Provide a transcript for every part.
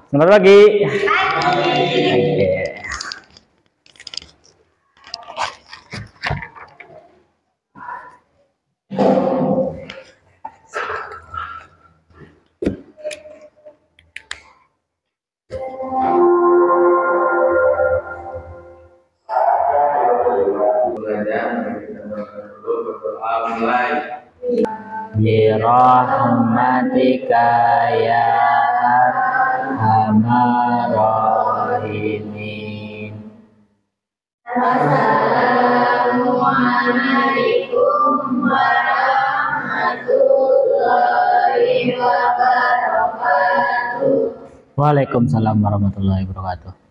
Selamat pagi. Oke. Birahmatika ya arhamar rahimin. Assalamualaikum warahmatullahi wabarakatuh. Waalaikumsalam warahmatullahi wabarakatuh.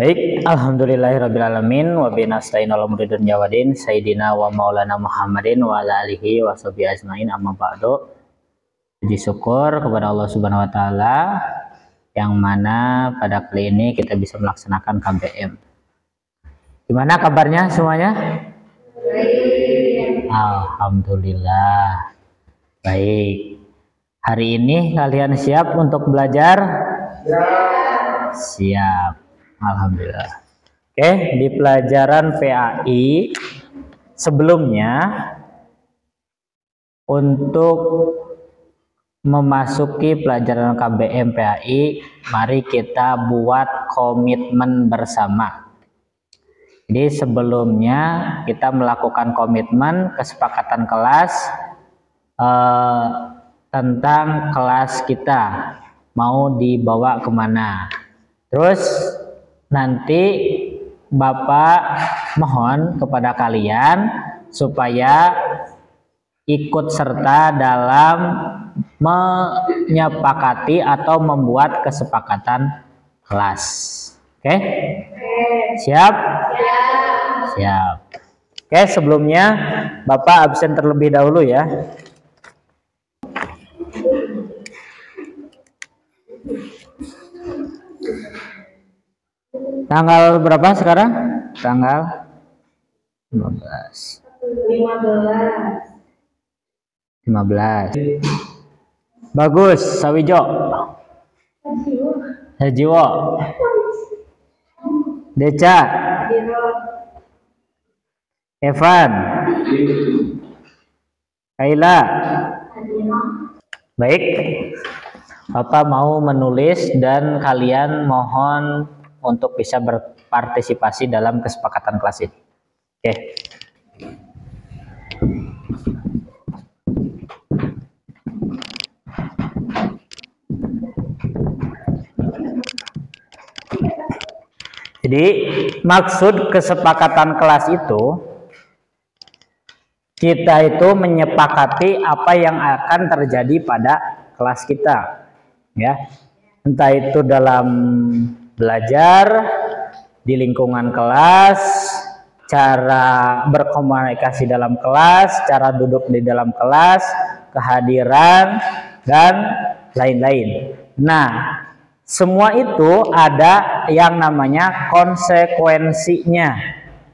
Baik, alhamdulillahirrabbilalamin wa binasta'in ala umuri dunya waddin sayyidina wa maulana Muhammadin wa ala alihi wa sahbihi ajmain, amma ba'du. Puji syukur kepada Allah Subhanahu wa taala yang mana pada kali ini kita bisa melaksanakan KBM. Gimana kabarnya semuanya? Baik. Alhamdulillah. Baik. Hari ini kalian siap untuk belajar? Siap. Alhamdulillah. Oke, di pelajaran PAI sebelumnya untuk memasuki pelajaran KBM PAI, mari kita buat komitmen bersama. Jadi sebelumnya kita melakukan komitmen kesepakatan kelas tentang kelas kita mau dibawa kemana. Terus nanti Bapak mohon kepada kalian supaya ikut serta dalam menyepakati atau membuat kesepakatan kelas. Oke? Siap? Siap. Oke, sebelumnya Bapak absen terlebih dahulu ya. Tanggal berapa sekarang? Tanggal 15. 15. Bagus, Sawijo. Hajiwo. Deca. Evan. Kaila. Baik. Bapak mau menulis dan kalian mohon untuk bisa berpartisipasi dalam kesepakatan kelas ini. Oke. Jadi maksud kesepakatan kelas itu, kita itu menyepakati apa yang akan terjadi pada kelas kita, ya. Entah itu dalam belajar di lingkungan kelas, cara berkomunikasi dalam kelas, cara duduk di dalam kelas, kehadiran, dan lain-lain. Nah, semua itu ada yang namanya konsekuensinya,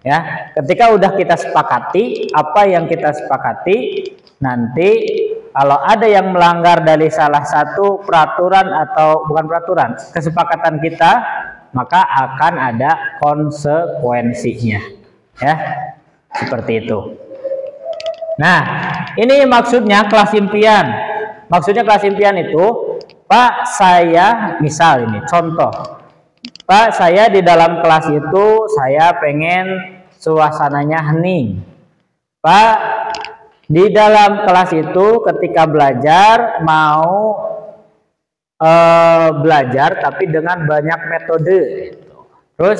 ya. Ketika udah kita sepakati apa yang kita sepakati, nanti kalau ada yang melanggar dari salah satu peraturan atau bukan peraturan, kesepakatan kita, maka akan ada konsekuensinya, ya. Seperti itu. Nah, ini maksudnya kelas impian. Maksudnya kelas impian itu, Pak, saya misal ini contoh. Pak, saya di dalam kelas itu saya pengen suasananya hening. Pak, di dalam kelas itu ketika belajar mau belajar tapi dengan banyak metode. Terus,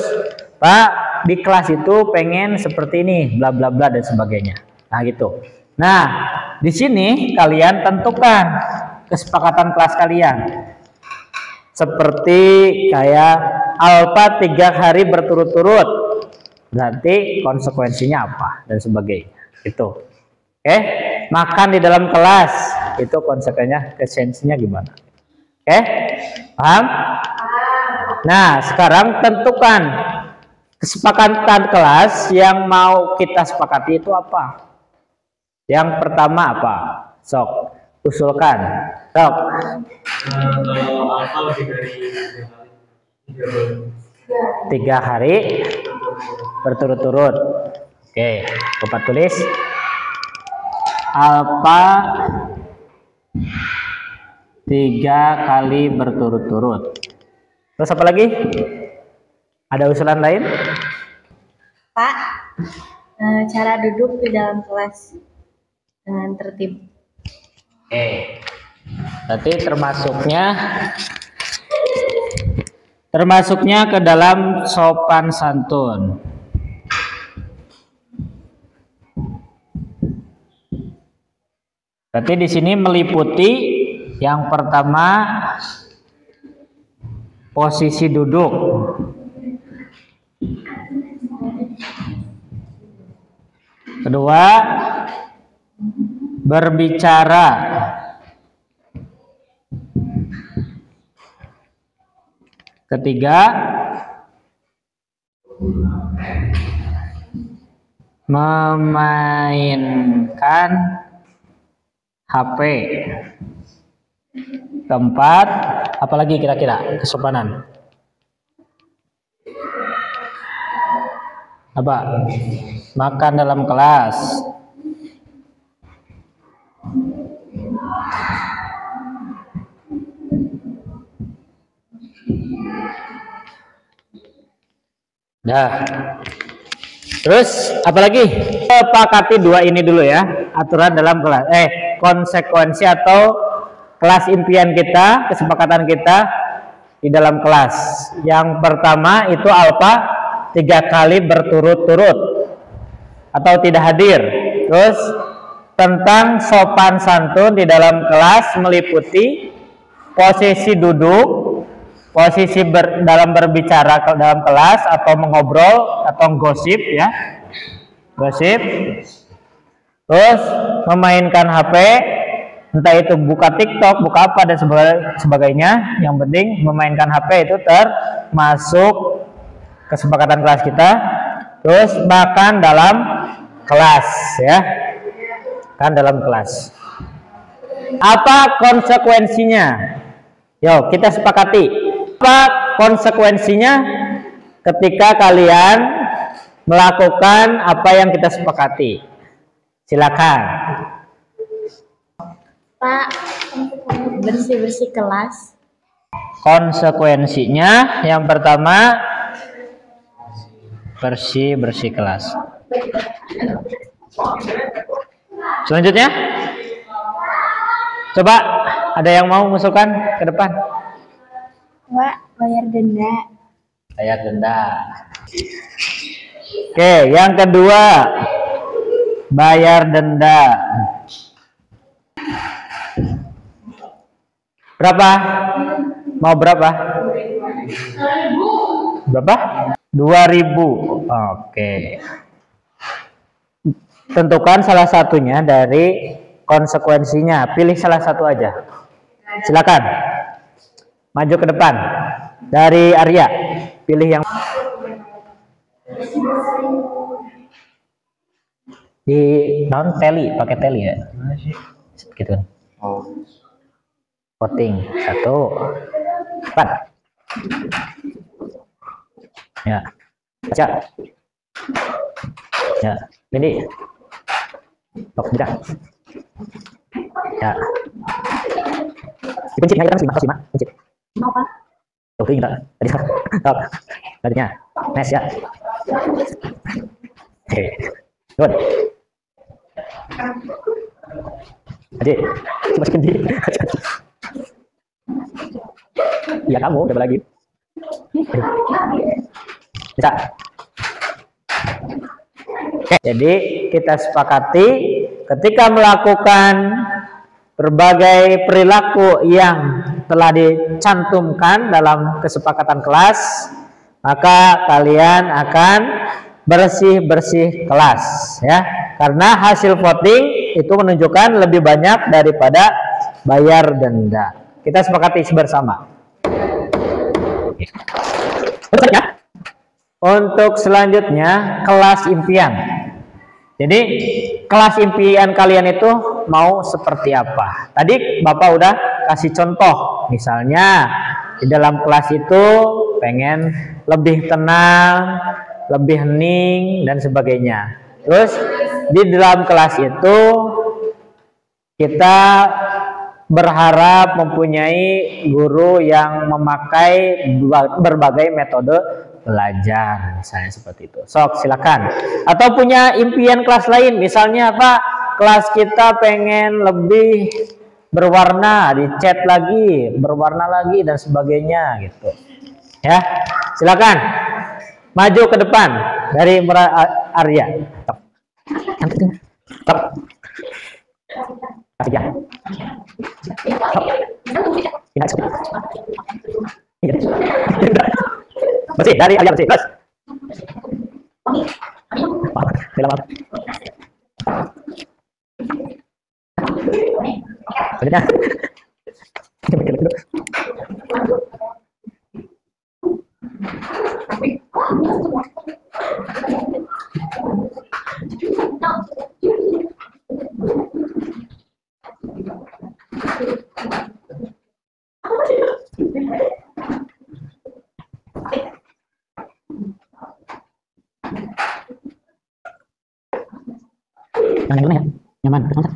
Pak, di kelas itu pengen seperti ini, bla bla bla dan sebagainya. Nah, gitu. Nah, di sini kalian tentukan kesepakatan kelas kalian. Seperti kayak alfa 3 hari berturut-turut, berarti konsekuensinya apa dan sebagainya. Itu. Oke, makan di dalam kelas itu konsekuensinya gimana? Oke, paham? Nah, sekarang tentukan kesepakatan kelas yang mau kita sepakati itu apa. Yang pertama apa? Sok, Usulkan. Sok. Kalau alfa lebih dari 3 hari berturut-turut. Oke, Bapak tulis alfa 3 kali berturut-turut. Terus apa lagi? Ada usulan lain? Pak, cara duduk di dalam kelas dengan tertib. Oke. Berarti termasuknya ke dalam sopan santun. Berarti di sini meliputi yang pertama posisi duduk. Kedua, berbicara. Ketiga, memainkan HP. Keempat, apalagi kira-kira kesopanan? Apa? Makan dalam kelas. Dah. Terus apalagi? Sepakati 2 ini dulu ya, aturan dalam kelas. Konsekuensi atau kelas impian kita, kesepakatan kita di dalam kelas. Yang pertama itu alfa 3 kali berturut-turut atau tidak hadir. Terus tentang sopan santun di dalam kelas meliputi posisi duduk, posisi dalam berbicara dalam kelas atau mengobrol atau gosip ya, gosip. Terus memainkan HP, entah itu buka TikTok, buka apa dan sebagainya. Yang penting memainkan HP itu termasuk kesepakatan kelas kita. Terus makan dalam kelas ya, kan dalam kelas. Apa konsekuensinya? Yo, kita sepakati. Apa konsekuensinya ketika kalian melakukan apa yang kita sepakati? Silakan. Pak, bersih-bersih kelas. Konsekuensinya yang pertama bersih-bersih kelas. Selanjutnya, coba ada yang mau mengusulkan ke depan? Pak, bayar denda. Bayar denda. Oke, yang kedua bayar denda. Berapa? Mau berapa? Berapa? 2.000. Oke. Tentukan salah satunya dari konsekuensinya. Pilih salah satu aja. Silakan. Maju ke depan. Dari Arya, pilih yang di non teli, pakai teli ya. Gitu. Voting 1. Cepat. Ya. Baca. Ya, ini. Tidak. Ya. Dipencet aja kan 5 pencet. Mau apa? Oke, kita tadi stop. Tadinya. Nice ya. Oke. Good. Adik, masukin di. Ya kamu, coba lagi. Bisa. Oke, jadi kita sepakati ketika melakukan berbagai perilaku yang telah dicantumkan dalam kesepakatan kelas, maka kalian akan bersih-bersih kelas ya. Karena hasil voting itu menunjukkan lebih banyak daripada bayar denda. Kita sepakati bersama. Untuk selanjutnya kelas impian. Jadi kelas impian kalian itu mau seperti apa? Tadi Bapak udah kasih contoh, misalnya di dalam kelas itu pengen lebih tenang, lebih hening dan sebagainya. Terus di dalam kelas itu kita berharap mempunyai guru yang memakai berbagai metode belajar, misalnya seperti itu. Sok, silakan. Atau punya impian kelas lain, misalnya apa? Kelas kita pengen lebih berwarna, dicat lagi, berwarna lagi dan sebagainya gitu. Ya, silakan. Maju ke depan dari Arya. Stop. Stop. Kasih ya. Bersih dari Arya, bersih. Terus. Selanjutnya. Yang mana ya? Nyaman. Terus.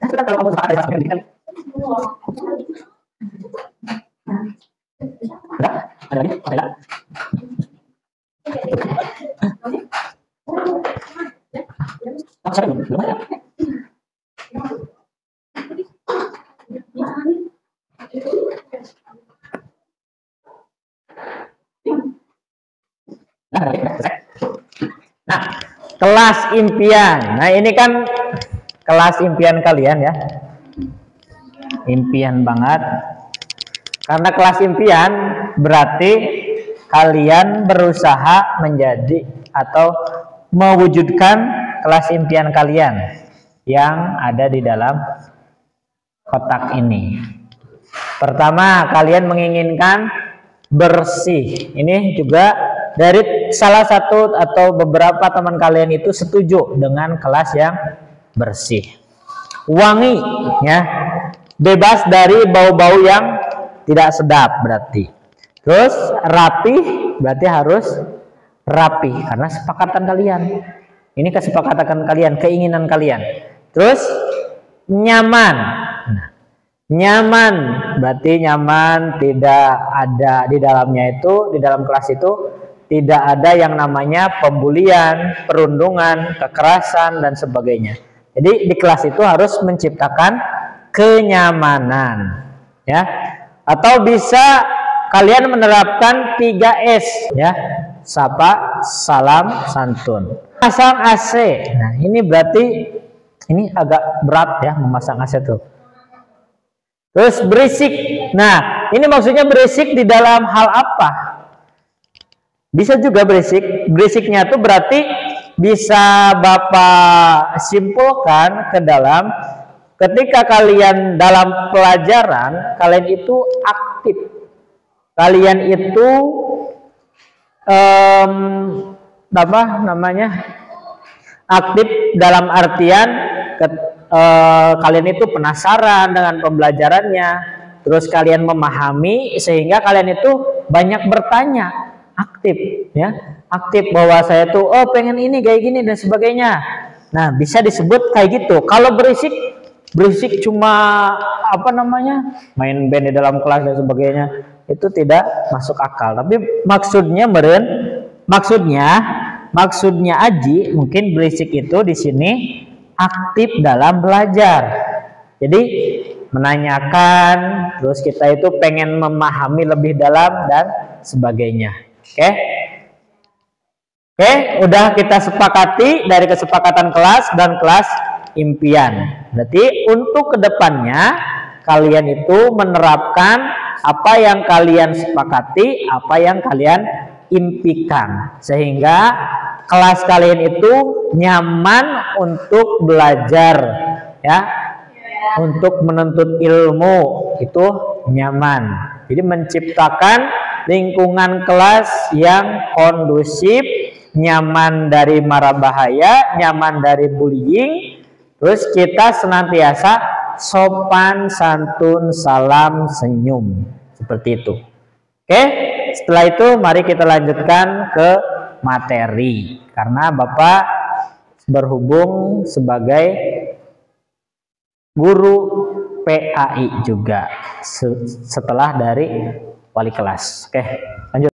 Kita kalau kamu suka ada yang kan? Udah? Ada lagi? Ada lagi? Oh, sorry, belum ada. Nah, kelas impian. Nah, ini kan kelas impian kalian ya. Impian banget. Karena kelas impian berarti kalian berusaha menjadi atau mewujudkan kelas impian kalian yang ada di dalam kotak ini. Pertama, kalian menginginkan bersih. Ini juga dari salah satu atau beberapa teman kalian itu setuju dengan kelas yang bersih. Wangi ya. Bebas dari bau-bau yang tidak sedap berarti. Terus rapi berarti harus rapi karena sepakatan kalian. Ini kesepakatan kalian, keinginan kalian. Terus nyaman. Nah, nyaman berarti nyaman, tidak ada di dalamnya itu, di dalam kelas itu tidak ada yang namanya pembulian, perundungan, kekerasan dan sebagainya. Jadi di kelas itu harus menciptakan kenyamanan, ya. Atau bisa kalian menerapkan 3S, ya. Sapa, salam, santun. Pasang AC. Nah, ini berarti ini agak berat ya memasang AC tuh. Terus berisik. Nah, ini maksudnya berisik di dalam hal apa? Bisa juga berisik. Berisiknya tuh berarti bisa Bapak simpulkan ke dalam ketika kalian dalam pelajaran, kalian itu aktif. Kalian itu apa namanya? Aktif dalam artian kalian itu penasaran dengan pembelajarannya, terus kalian memahami sehingga kalian itu banyak bertanya, aktif ya, aktif bahwa saya tuh pengen ini kayak gini dan sebagainya. Nah, bisa disebut kayak gitu. Kalau berisik cuma apa namanya, main band di dalam kelas dan sebagainya, itu tidak masuk akal. Tapi maksudnya meren, maksudnya Aji mungkin berisik itu di sini aktif dalam belajar. Jadi menanyakan, terus kita itu pengen memahami lebih dalam dan sebagainya. Oke? Oke, udah kita sepakati dari kesepakatan kelas dan kelas impian. Berarti untuk kedepannya kalian itu menerapkan apa yang kalian sepakati, apa yang kalian impikan, sehingga kelas kalian itu nyaman untuk belajar, ya, untuk menuntut ilmu itu nyaman. Jadi menciptakan lingkungan kelas yang kondusif, nyaman dari mara bahaya, nyaman dari bullying. Terus kita senantiasa sopan, santun, salam, senyum, seperti itu. Oke, setelah itu mari kita lanjutkan ke materi, karena Bapak berhubung sebagai guru PAI juga setelah dari wali kelas. Oke, lanjut.